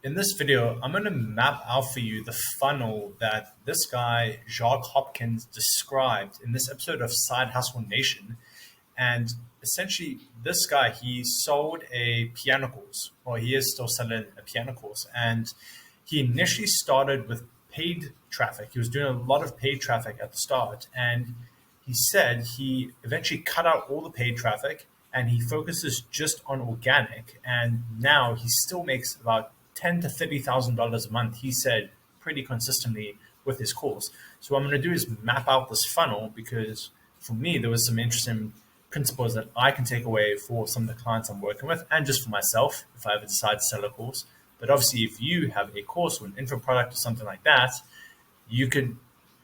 In this video, I'm going to map out for you the funnel that this guy, Jacques Hopkins, described in this episode of Side Hustle Nation. And essentially, this guy, he sold a piano course, or he is still selling a piano course. And he initially started with paid traffic. He was doing a lot of paid traffic at the start. And he said he eventually cut out all the paid traffic and he focuses just on organic. And now he still makes about ten to $30,000 a month. He said pretty consistently with his course. So what I'm going to do is map out this funnel because for me there was some interesting principles that I can take away for some of the clients I'm working with, and just for myself if I ever decide to sell a course. But obviously, if you have a course or an info product or something like that, you could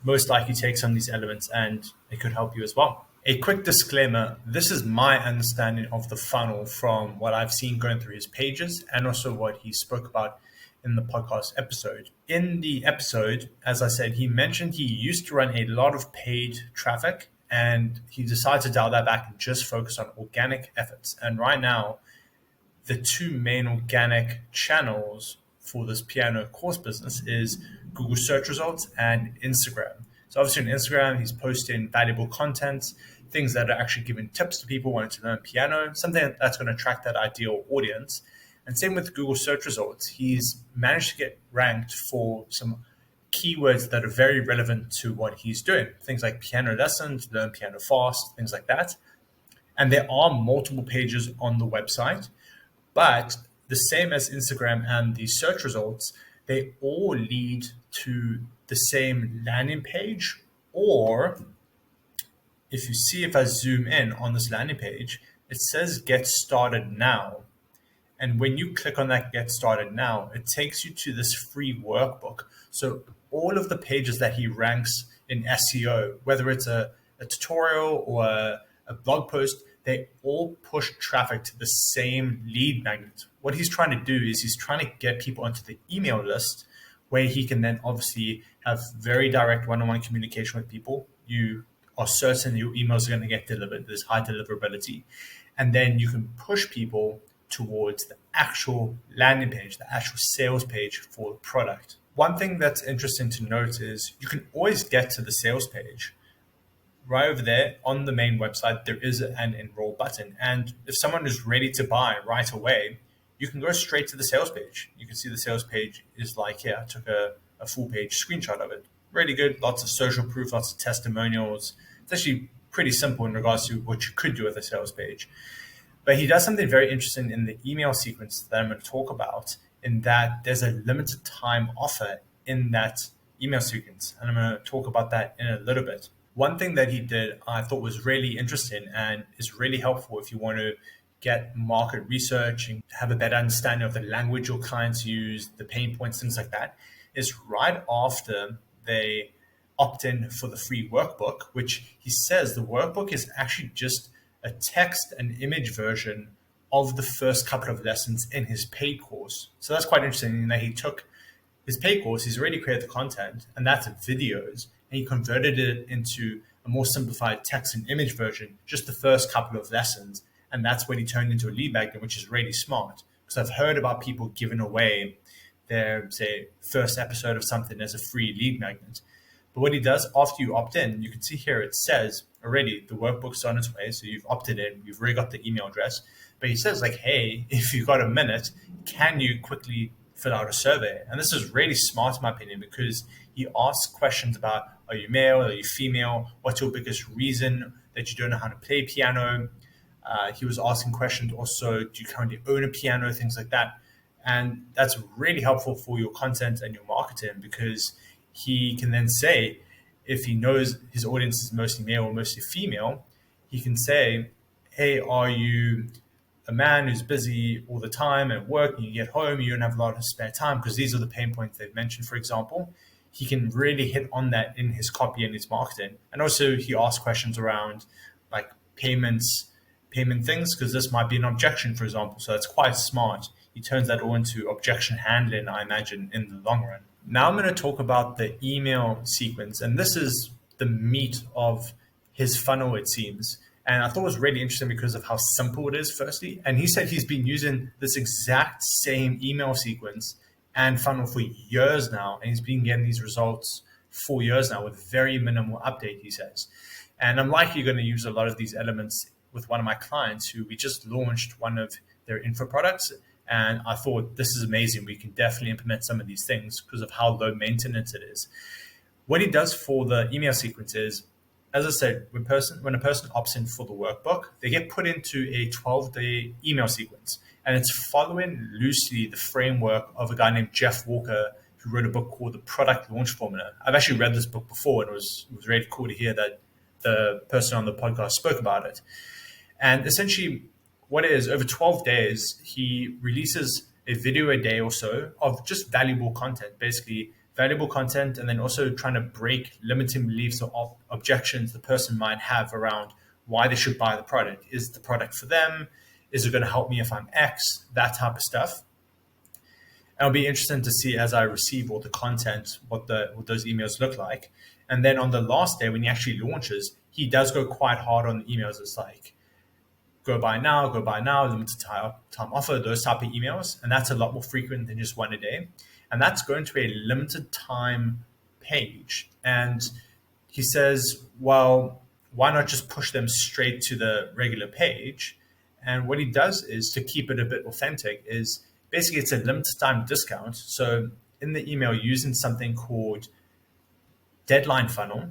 most likely take some of these elements and it could help you as well. A quick disclaimer, this is my understanding of the funnel from what I've seen going through his pages and also what he spoke about in the podcast episode. In the episode, as I said, he mentioned he used to run a lot of paid traffic and he decided to dial that back and just focus on organic efforts. And right now, the two main organic channels for this piano course business is Google search results and Instagram. So obviously on Instagram, he's posting valuable content, things that are actually giving tips to people wanting to learn piano, something that's going to attract that ideal audience. And same with Google search results. He's managed to get ranked for some keywords that are very relevant to what he's doing. Things like piano lessons, learn piano fast, things like that. And there are multiple pages on the website. But the same as Instagram and the search results, they all lead to the same landing page. Or if I zoom in on this landing page, it says get started now. And when you click on that get started now, it takes you to this free workbook. So all of the pages that he ranks in SEO, whether it's a tutorial or a blog post, they all push traffic to the same lead magnet. What he's trying to do is he's trying to get people onto the email list where he can then obviously have very direct one-on-one communication with people. You are certain your emails are going to get delivered. There's high deliverability. And then you can push people towards the actual landing page, the actual sales page for the product. One thing that's interesting to note is you can always get to the sales page. Right over there on the main website, there is an enroll button. And if someone is ready to buy right away, you can go straight to the sales page. You can see the sales page is like here. I took a full page screenshot of it. Really good. Lots of social proof, lots of testimonials. It's actually pretty simple in regards to what you could do with a sales page. But he does something very interesting in the email sequence that I'm going to talk about, in that there's a limited time offer in that email sequence. And I'm going to talk about that in a little bit. One thing that he did I thought was really interesting and is really helpful if you want to get market research and have a better understanding of the language your clients use, the pain points, things like that, is right after they opt in for the free workbook, which he says the workbook is actually just a text and image version of the first couple of lessons in his paid course. So that's quite interesting in that he took his paid course, he's already created the content, and that's videos, and he converted it into a more simplified text and image version, just the first couple of lessons. And that's when he turned into a lead magnet, which is really smart. Because I've heard about people giving away their, say, first episode of something as a free lead magnet. But what he does after you opt in, you can see here it says already the workbook's on its way. So you've opted in, you've already got the email address. But he says, like, hey, if you've got a minute, can you quickly fill out a survey? And this is really smart in my opinion, because he asks questions about, are you male, are you female, what's your biggest reason that you don't know how to play piano? He was asking questions also, do you currently own a piano, things like that. And that's really helpful for your content and your marketing, because he can then say, if he knows his audience is mostly male or mostly female, he can say, hey, are you a man who's busy all the time at work and you get home, you don't have a lot of spare time? Because these are the pain points they've mentioned, for example. He can really hit on that in his copy and his marketing. And also he asks questions around like payment things, because this might be an objection, for example. So that's quite smart. He turns that all into objection handling, I imagine, in the long run. Now I'm going to talk about the email sequence. And this is the meat of his funnel, it seems. And I thought it was really interesting because of how simple it is, firstly. And he said he's been using this exact same email sequence and funnel for years now, and he's been getting these results for years now with very minimal update, he says. And I'm likely going to use a lot of these elements with one of my clients who we just launched one of their info products. And I thought, this is amazing. We can definitely implement some of these things because of how low maintenance it is. What he does for the email sequence is, as I said, when a person opts in for the workbook, they get put into a 12-day email sequence. And it's following loosely the framework of a guy named Jeff Walker, who wrote a book called The Product Launch Formula. I've actually read this book before, and it was really cool to hear that the person on the podcast spoke about it. And essentially, what it is, over 12 days, he releases a video a day or so of just valuable content, basically valuable content, and then also trying to break limiting beliefs or objections the person might have around why they should buy the product. Is the product for them? Is it going to help me if I'm X? That type of stuff. And it'll be interesting to see as I receive all the content, what those emails look like. And then on the last day, when he actually launches, he does go quite hard on the emails. It's like, go buy now, limited time offer, those type of emails. And that's a lot more frequent than just one a day. And that's going to a limited time page. And he says, well, why not just push them straight to the regular page? And what he does is, to keep it a bit authentic, is basically it's a limited time discount. So in the email, using something called Deadline Funnel.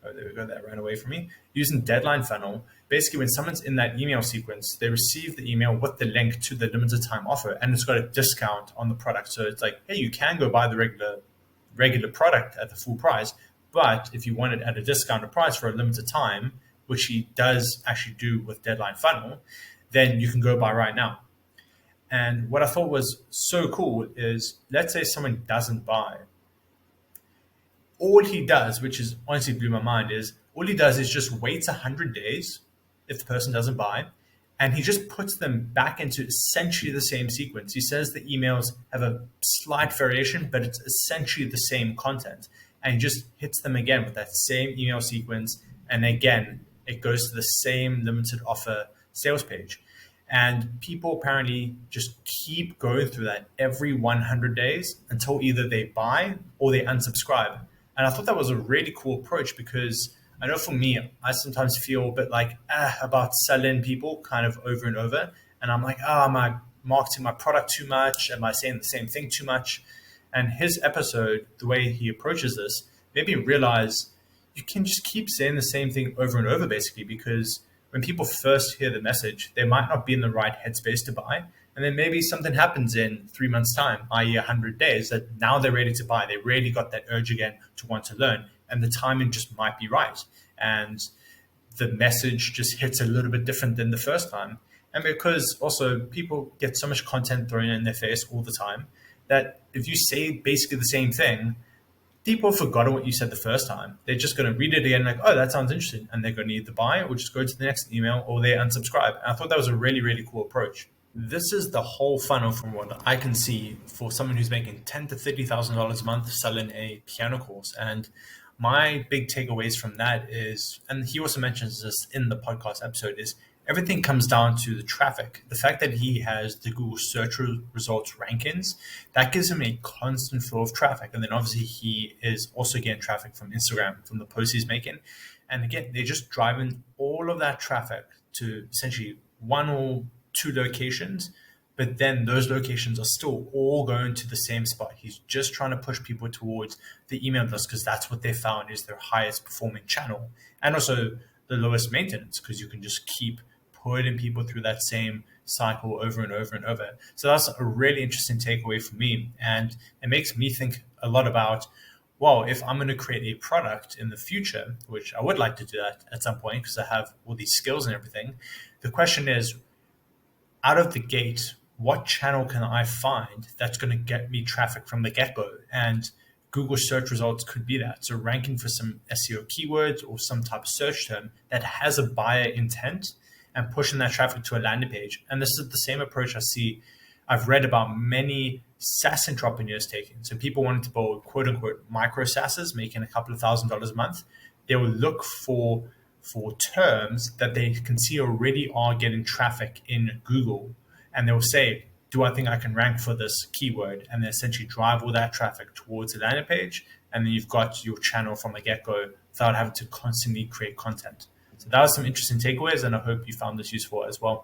Oh, there we go. That ran away from me. Using Deadline Funnel, basically when someone's in that email sequence, they receive the email with the link to the limited time offer, and it's got a discount on the product. So it's like, hey, you can go buy the regular product at the full price, but if you want it at a discounted price for a limited time, which he does actually do with Deadline Funnel, then you can go buy right now. And what I thought was so cool is, let's say someone doesn't buy. All he does, which is honestly blew my mind, is all he does is just waits 100 days if the person doesn't buy, and he just puts them back into essentially the same sequence. He says the emails have a slight variation, but it's essentially the same content. And he just hits them again with that same email sequence. And again, it goes to the same limited offer sales page. And people apparently just keep going through that every 100 days until either they buy or they unsubscribe. And I thought that was a really cool approach, because I know for me, I sometimes feel a bit like about selling people kind of over and over. And I'm like, am I marketing my product too much? Am I saying the same thing too much? And his episode, the way he approaches this, made me realize you can just keep saying the same thing over and over, basically, because when people first hear the message, they might not be in the right headspace to buy. And then maybe something happens in 3 months' time, i.e. 100 days, that now they're ready to buy. They really got that urge again to want to learn. And the timing just might be right. And the message just hits a little bit different than the first time. And because also people get so much content thrown in their face all the time, that if you say basically the same thing, people have forgotten what you said the first time. They're just going to read it again like, oh, that sounds interesting. And they're going to either buy or just go to the next email, or they unsubscribe. And I thought that was a really, really cool approach. This is the whole funnel from what I can see for someone who's making $10,000 to $30,000 a month selling a piano course. And my big takeaways from that is, and he also mentions this in the podcast episode, is everything comes down to the traffic. The fact that he has the Google search results rankings, that gives him a constant flow of traffic. And then obviously he is also getting traffic from Instagram, from the posts he's making. And again, they're just driving all of that traffic to essentially one or two locations, but then those locations are still all going to the same spot. He's just trying to push people towards the email list, because that's what they found is their highest performing channel, and also the lowest maintenance, because you can just keep putting people through that same cycle over and over and over. So that's a really interesting takeaway for me. And it makes me think a lot about, well, if I'm going to create a product in the future, which I would like to do that at some point because I have all these skills and everything, the question is, out of the gate, what channel can I find that's going to get me traffic from the get-go? And Google search results could be that. So ranking for some SEO keywords or some type of search term that has a buyer intent, and pushing that traffic to a landing page. And this is the same approach I've read about many SaaS entrepreneurs taking. So people wanting to build quote unquote micro SaaSes, making a couple of $1,000s a month. They will look for terms that they can see already are getting traffic in Google. And they'll say, do I think I can rank for this keyword, and then essentially drive all that traffic towards the landing page, and then you've got your channel from the get-go without having to constantly create content. So that was some interesting takeaways, and I hope you found this useful as well.